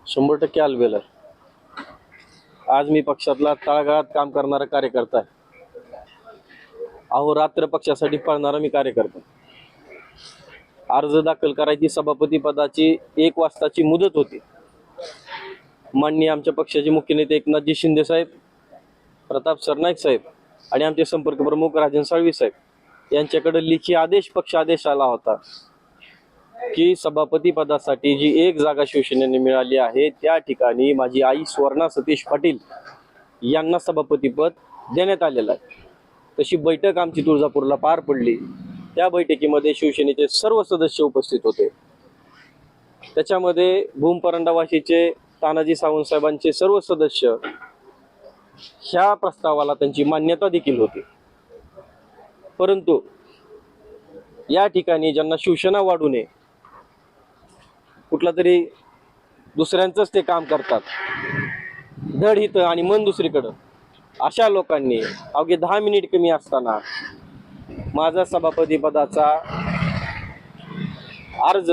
100% आलबेल आहे. आज मी पक्षातला तळागाळात काम करणारा कार्यकर्ता आहे. अहोरात्र पक्षासाठी पळणारा मी कार्यकर्ता. अर्ज दाखल करायची सभापती पदाची 1 वाजताची मुदत होती. माननीय आमच्या पक्षाचे मुख्य नेते एकनाथजी शिंदे साहेब, प्रताप सरनाईक साहेब आणि आमचे संपर्क प्रमुख राजन साळवी साहेब यांच्याकडे लेखी आदेश, पक्ष आदेश आला होता की सभापती पदासाठी जी 1 जागा शिवसेनेने मिळाली आहे त्या ठिकाणी माझी आई स्वर्णा सतीश पाटील यांना सभापतीपद देण्यात आलेलं आहे. तशी बैठक आमची तुळजापूरला पार पडली. त्या बैठकीमध्ये शिवसेनेचे सर्व सदस्य उपस्थित होते. त्याच्यामध्ये भूमपरंडावासीचे तानाजी सावंत साहेबांचे सर्व सदस्य ह्या प्रस्तावाला त्यांची मान्यता देखील होती. परंतु या ठिकाणी ज्यांना शिवसेना वाढू नये, कुठला तरी दुसऱ्यांचंच ते काम करतात, धड इथं आणि मन दुसरीकडं, अशा लोकांनी अवघे 10 मिनिट कमी असताना माझा सभापती पदाचा अर्ज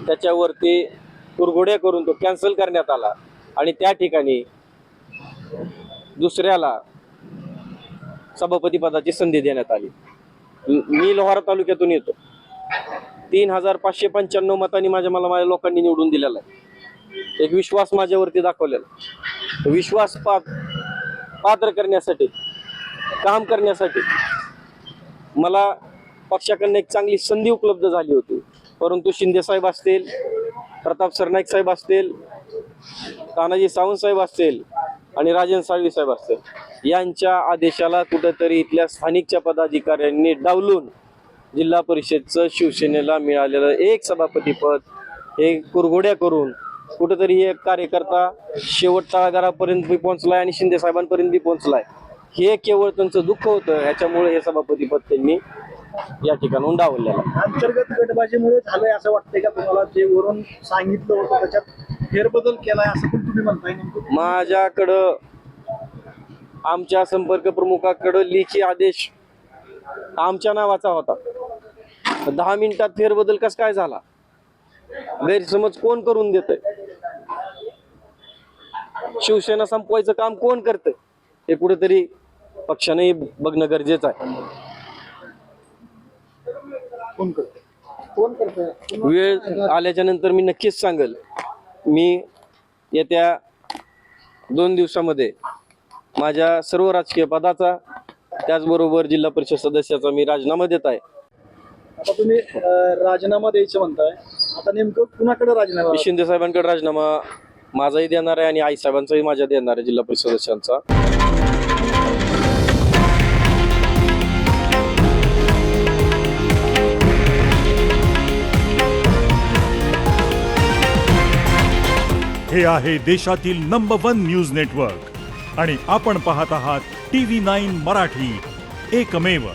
त्याच्यावरती कुरघोड्या करून तो कॅन्सल करण्यात आला आणि त्या ठिकाणी दुसऱ्याला सभापती पदाची संधी देण्यात आली. मी लोहारा तालुक्यातून येतो. 3595 मतांनी माझ्या लोकांनी निवडून दिलेला आहे. एक विश्वास माझ्यावरती दाखवलेला. विश्वास पात्र करण्यासाठी, काम करण्यासाठी मला पक्षाकडून एक चांगली संधी उपलब्ध झाली होती. परंतु शिंदे साहेब असतील, प्रताप सरनाईक साहेब असतील, तानाजी सावंत साहेब असतील आणि राजन साळवी साहेब असतील, यांच्या आदेशाला कुठेतरी इथल्या स्थानिकच्या पदाधिकाऱ्यांनी डावलून जिल्हा परिषदचं शिवसेनेला मिळालेलं 1 सभापती पद हे कुरघोड्या करून कुठेतरी एक कार्यकर्ता शेवट तळागाळापर्यंत बी पोहोचलाय आणि शिंदे साहेबांपर्यंत बी पोहोचलाय. हे केवळ त्यांचं दुःख होतं. ह्याच्यामुळे हे सभापती पद त्यांनी या ठिकाणून डावललेलं. अंतर्गत गटबाजीमुळे झालंय असं वाटतंय का तुम्हाला? जे वरून सांगितलं होतं त्याच्यात फेरबदल केलाय असं पण तुम्ही म्हणताय? माझ्याकडं, आमच्या संपर्क प्रमुखाकडं लेखी आदेश आमच्या नावाचा होता. 10 मिनिटात फेरबदल कस काय झाला? गैरसमज कोण करून देतंय? शिवसेना संपवायचं काम कोण करतंय? हे कुठेतरी पक्षाने बघणं गरजेचं आहे. वेळ आल्याच्या नंतर मी नक्कीच सांगेल. मी येत्या 2 दिवसामध्ये माझ्या सर्व राजकीय पदाचा, त्याचबरोबर जिल्हा परिषद सदस्याचा मी राजीनामा देत आहे. आता तुम्ही राजीनामा द्यायचं म्हणताय, आता नेमकं कुणाकडे राजीनामा? मी शिंदे साहेबांकडे राजीनामा माझाही देणार आहे आणि आई साहेबांचाही माझ्या देणार आहे, जिल्हा परिषद सदस्यांचा. हे आहे देशातील नंबर 1 न्यूज नेटवर्क आणि आपण पाहत आहात TV9 मराठी, एकमेव.